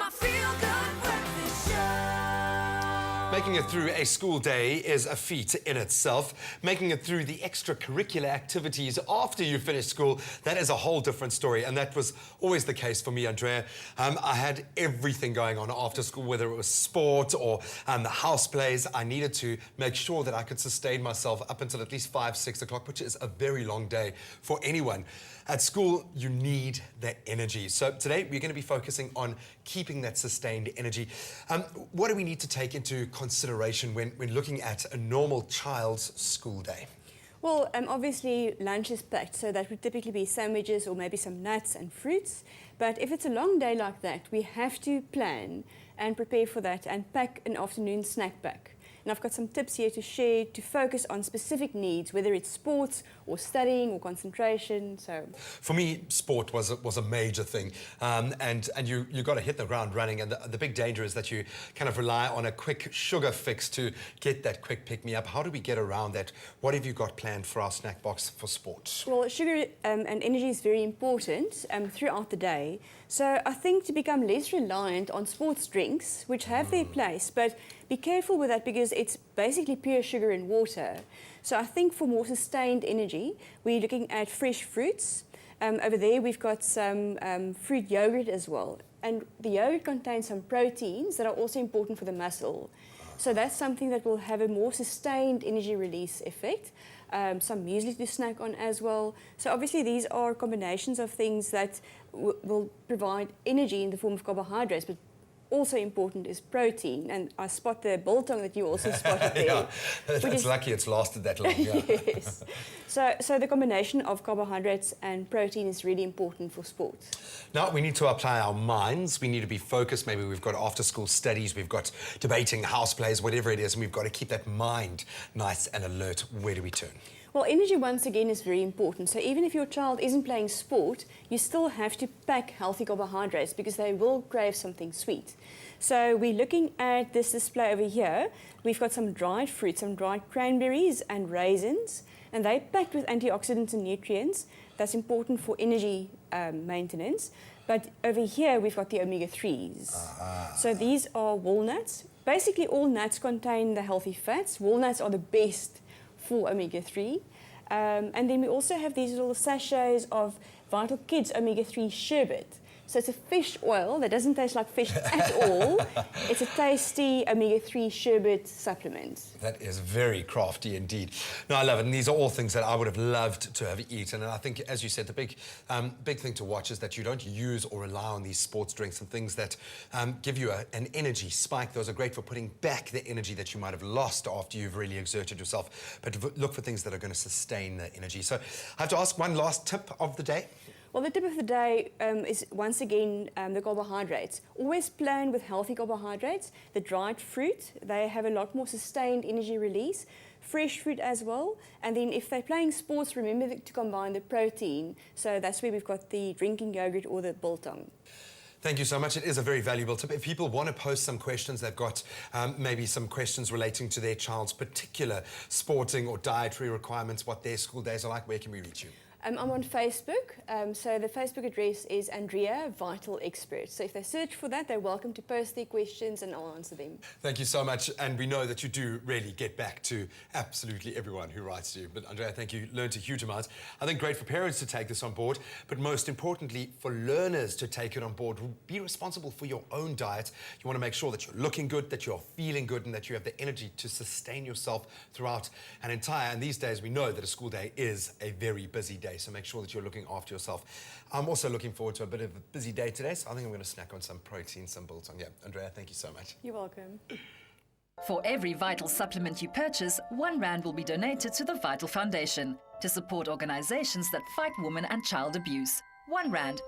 my feel-good breakfast show. Making it through a school day is a feat in itself. Making it through the extracurricular activities after you finish school, that is a whole different story. And that was always the case for me, Andrea. I had everything going on after school, whether it was sport or the house plays. I needed to make sure that I could sustain myself up until at least 5, 6 o'clock, which is a very long day for anyone. At school, you need that energy. So today, we're going to be focusing on keeping that sustained energy. What do we need to take into consideration when looking at a normal child's school day? Well, obviously lunch is packed, so that would typically be sandwiches or maybe some nuts and fruits. But if it's a long day like that, we have to plan and prepare for that and pack an afternoon snack pack. And I've got some tips here to share to focus on specific needs, whether it's sports or studying or concentration. So, for me, sport was a major thing, and you got to hit the ground running. And the big danger is that you kind of rely on a quick sugar fix to get that quick pick me up. How do we get around that? What have you got planned for our snack box for sport? Well, sugar and energy is very important throughout the day. So I think to become less reliant on sports drinks, which have their place, but be careful with that because it's basically pure sugar and water. So I think for more sustained energy, we're looking at fresh fruits. Over there we've got some fruit yogurt as well. And the yogurt contains some proteins that are also important for the muscle. So that's something that will have a more sustained energy release effect. Some muesli to snack on as well. So obviously these are combinations of things that will provide energy in the form of carbohydrates, but also important is protein, and I spot the biltong that you also spotted there. Yeah, it's lucky it's lasted that long. Yeah. Yes. So the combination of carbohydrates and protein is really important for sport. Now we need to apply our minds. We need to be focused. Maybe we've got after-school studies, we've got debating, house plays, whatever it is, and we've got to keep that mind nice and alert. Where do we turn? Well, energy once again is very important. So even if your child isn't playing sport, you still have to pack healthy carbohydrates because they will crave something sweet. So we're looking at this display over here. We've got some dried fruit, some dried cranberries and raisins, and they're packed with antioxidants and nutrients. That's important for energy maintenance. But over here, we've got the omega-3s. So these are walnuts. Basically, all nuts contain the healthy fats. Walnuts are the best for omega-3. And then we also have these little sachets of Vital Kids omega-3 sherbet. So it's a fish oil that doesn't taste like fish at all. It's a tasty omega-3 sherbet supplement. That is very crafty indeed. No, I love it. And these are all things that I would have loved to have eaten. And I think, as you said, the big thing to watch is that you don't use or rely on these sports drinks and things that give you an energy spike. Those are great for putting back the energy that you might have lost after you've really exerted yourself. But look for things that are going to sustain the energy. So I have to ask one last tip of the day. Well, the tip of the day is, once again, the carbohydrates. Always plan with healthy carbohydrates. The dried fruit, they have a lot more sustained energy release. Fresh fruit as well. And then if they're playing sports, remember to combine the protein. So that's where we've got the drinking yogurt or the biltong. Thank you so much. It is a very valuable tip. If people want to post some questions, they've got maybe some questions relating to their child's particular sporting or dietary requirements, what their school days are like, where can we reach you? I'm on Facebook, so the Facebook address is Andrea Vital Expert. So if they search for that, they're welcome to post their questions and I'll answer them. Thank you so much, and we know that you do really get back to absolutely everyone who writes to you. But Andrea, thank you, learned a huge amount. I think great for parents to take this on board, but most importantly, for learners to take it on board. Be responsible for your own diet. You want to make sure that you're looking good, that you're feeling good, and that you have the energy to sustain yourself throughout an entire, and these days we know that a school day is a very busy day. So make sure that you're looking after yourself. I'm also looking forward to a bit of a busy day today, so I think I'm going to snack on some protein, some biltong. Yeah, Andrea, thank you so much. You're welcome. For every Vital supplement you purchase, R1 will be donated to the Vital Foundation to support organizations that fight women and child abuse. R1.